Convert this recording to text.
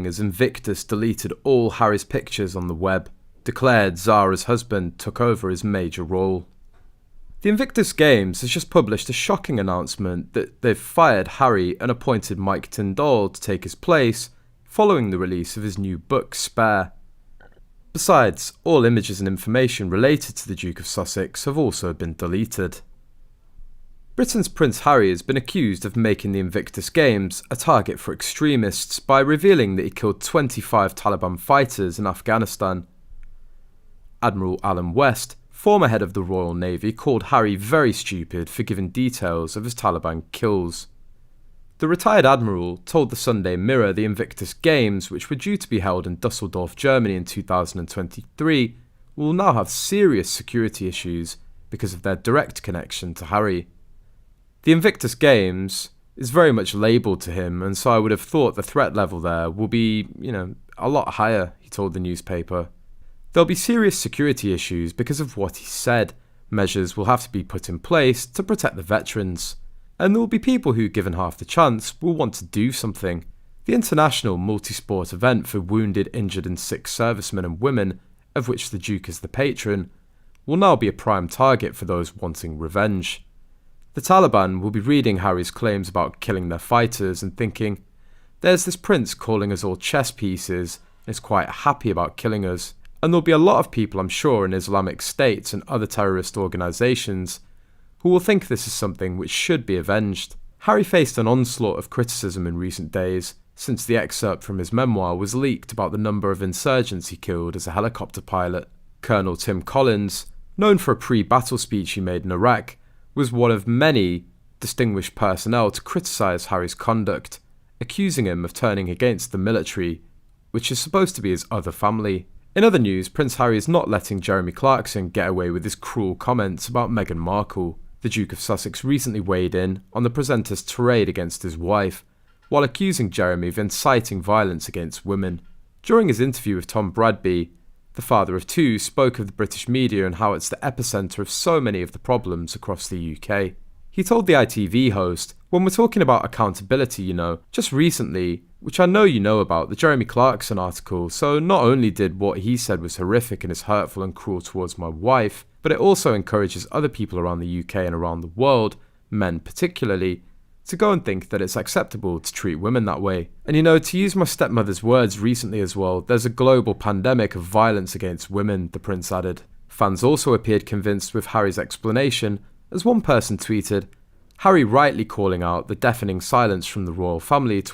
as Invictus deleted all Harry's pictures on the web, declared Zara's husband took over his major role. The Invictus Games has just published a shocking announcement that they've fired Harry and appointed Mike Tindall to take his place following the release of his new book, Spare. Besides, all images and information related to the Duke of Sussex have also been deleted. Britain's Prince Harry has been accused of making the Invictus Games a target for extremists by revealing that he killed 25 Taliban fighters in Afghanistan. Admiral Alan West, former head of the Royal Navy, called Harry very stupid for giving details of his Taliban kills. The retired admiral told the Sunday Mirror the Invictus Games, which were due to be held in Dusseldorf, Germany in 2023, will now have serious security issues because of their direct connection to Harry. The Invictus Games is very much labelled to him, and so I would have thought the threat level there will be, a lot higher, he told the newspaper. There'll be serious security issues because of what he said. Measures will have to be put in place to protect the veterans. And there will be people who, given half the chance, will want to do something. The international multi-sport event for wounded, injured and sick servicemen and women, of which the Duke is the patron, will now be a prime target for those wanting revenge. The Taliban will be reading Harry's claims about killing their fighters and thinking, there's this prince calling us all chess pieces and is quite happy about killing us. And there'll be a lot of people, I'm sure, in Islamic states and other terrorist organisations who will think this is something which should be avenged. Harry faced an onslaught of criticism in recent days, since the excerpt from his memoir was leaked about the number of insurgents he killed as a helicopter pilot. Colonel Tim Collins, known for a pre-battle speech he made in Iraq, was one of many distinguished personnel to criticise Harry's conduct, accusing him of turning against the military, which is supposed to be his other family. In other news, Prince Harry is not letting Jeremy Clarkson get away with his cruel comments about Meghan Markle. The Duke of Sussex recently weighed in on the presenter's tirade against his wife, while accusing Jeremy of inciting violence against women. During his interview with Tom Bradby, the father of two spoke of the British media and how it's the epicentre of so many of the problems across the UK. He told the ITV host, when we're talking about accountability, just recently, which I know you know about, the Jeremy Clarkson article, so not only did what he said was horrific and is hurtful and cruel towards my wife, but it also encourages other people around the UK and around the world, men particularly, to go and think that it's acceptable to treat women that way. And to use my stepmother's words recently as well, there's a global pandemic of violence against women, the prince added. Fans also appeared convinced with Harry's explanation, as one person tweeted, Harry rightly calling out the deafening silence from the royal family